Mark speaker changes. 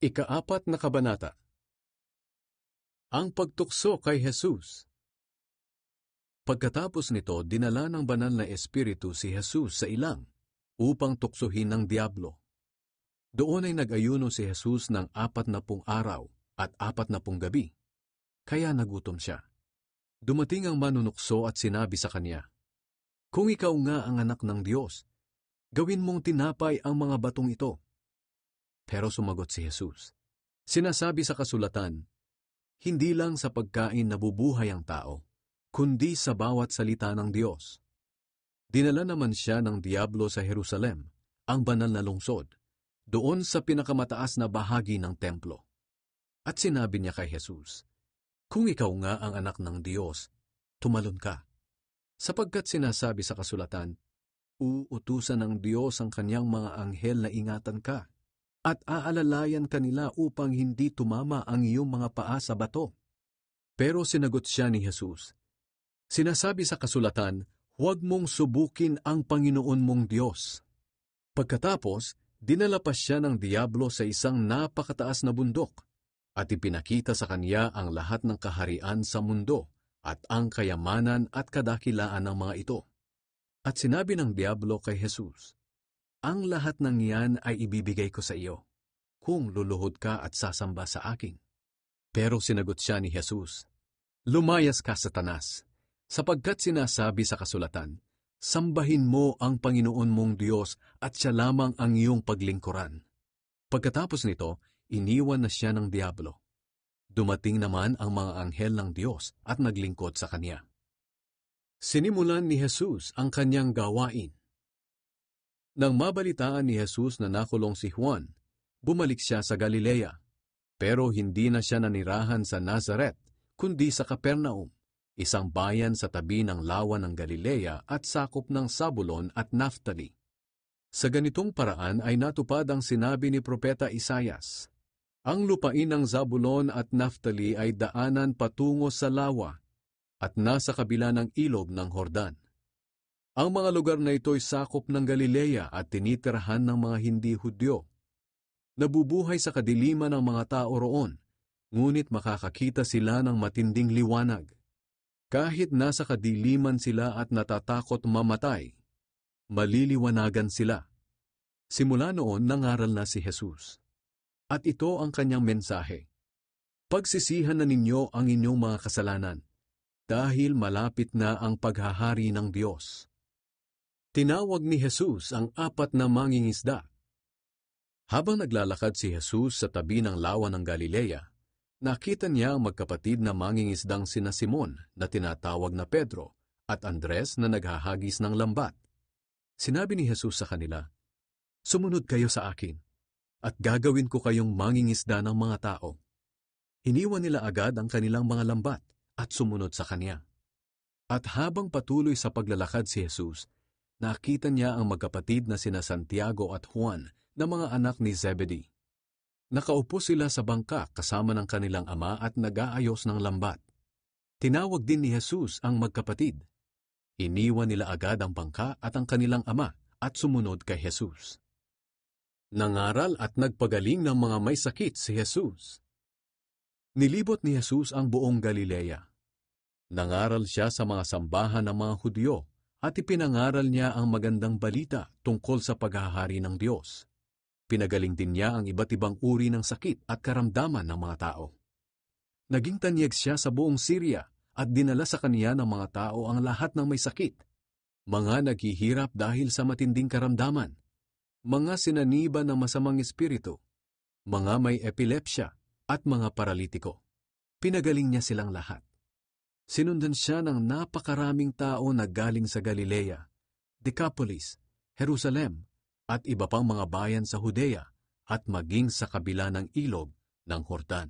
Speaker 1: Ika-4 na kabanata. Ang pagtukso kay Jesus. Pagkatapos nito, dinala ng banal na Espiritu si Jesus sa ilang upang tuksohin ng diablo. Doon ay nag-ayuno si Jesus ng 40 araw at 40 gabi, kaya nagutom siya. Dumating ang manunukso at sinabi sa kanya, "Kung ikaw nga ang anak ng Diyos, gawin mong tinapay ang mga batong ito." Pero sumagot si Jesus, "Sinasabi sa kasulatan, hindi lang sa pagkain nabubuhay ang tao, kundi sa bawat salita ng Diyos." Dinala naman siya ng diablo sa Jerusalem, ang banal na lungsod, doon sa pinakamataas na bahagi ng templo. At sinabi niya kay Jesus, "Kung ikaw nga ang anak ng Diyos, tumalon ka. Sapagkat sinasabi sa kasulatan, uutusan ng Diyos ang kanyang mga anghel na ingatan ka, at aalalayan kanila upang hindi tumama ang iyong mga paa sa bato." Pero sinagot siya ni Jesus, "Sinasabi sa kasulatan, huwag mong subukin ang Panginoon mong Diyos." Pagkatapos, dinala pa siya ng diablo sa isang napakataas na bundok, at ipinakita sa kanya ang lahat ng kaharian sa mundo, at ang kayamanan at kadakilaan ng mga ito. At sinabi ng diablo kay Jesus, "Ang lahat ng iyan ay ibibigay ko sa iyo, kung luluhod ka at sasamba sa akin." Pero sinagot siya ni Jesus, "Lumayas ka, Satanas, sapagkat sinasabi sa kasulatan, sambahin mo ang Panginoon mong Diyos at siya lamang ang iyong paglingkuran." Pagkatapos nito, iniwan na siya ng diablo. Dumating naman ang mga anghel ng Diyos at naglingkod sa kanya. Sinimulan ni Jesus ang kanyang gawain. Nang mabalitaan ni Jesus na nakulong si Juan, bumalik siya sa Galilea. Pero hindi na siya nanirahan sa Nazaret, kundi sa Capernaum, isang bayan sa tabi ng lawa ng Galilea at sakop ng Zabulon at Naphtali. Sa ganitong paraan ay natupad ang sinabi ni Propeta Isaias, "Ang lupain ng Zabulon at Naphtali ay daanan patungo sa lawa at nasa kabila ng ilog ng Jordan. Ang mga lugar na ito'y sakop ng Galilea at tinitirahan ng mga hindi Hudyo. Nabubuhay sa kadiliman ng mga tao roon, ngunit makakakita sila ng matinding liwanag. Kahit nasa kadiliman sila at natatakot mamatay, maliliwanagan sila." Simula noon nangaral na si Jesus. At ito ang kanyang mensahe, "Pagsisihan na ninyo ang inyong mga kasalanan, dahil malapit na ang paghahari ng Diyos." Tinawag ni Jesus ang 4 na mangingisda. Habang naglalakad si Jesus sa tabi ng lawa ng Galilea, nakita niya ang magkapatid na mangingisdang sina Simon na tinatawag na Pedro at Andres na naghahagis ng lambat. Sinabi ni Jesus sa kanila, "Sumunod kayo sa akin, at gagawin ko kayong mangingisda ng mga tao." Iniwan nila agad ang kanilang mga lambat at sumunod sa kanya. At habang patuloy sa paglalakad si Jesus, nakita niya ang magkapatid na sina Santiago at Juan na mga anak ni Zebedee. Nakaupo sila sa bangka kasama ng kanilang ama at nag-aayos ng lambat. Tinawag din ni Jesus ang magkapatid. Iniwan nila agad ang bangka at ang kanilang ama at sumunod kay Jesus. Nangaral at nagpagaling ng mga may sakit si Jesus. Nilibot ni Jesus ang buong Galilea. Nangaral siya sa mga sambahan ng mga Hudyo at ipinangaral niya ang magandang balita tungkol sa paghahari ng Diyos. Pinagaling din niya ang iba't ibang uri ng sakit at karamdaman ng mga tao. Naging tanyag siya sa buong Syria at dinala sa kaniya ng mga tao ang lahat ng may sakit, mga naghihirap dahil sa matinding karamdaman, mga sinaniba ng masamang espiritu, mga may epilepsya at mga paralitiko. Pinagaling niya silang lahat. Sinundan siya ng napakaraming tao na galing sa Galilea, Decapolis, Jerusalem, at iba pang mga bayan sa Judea at maging sa kabila ng ilog ng Jordan.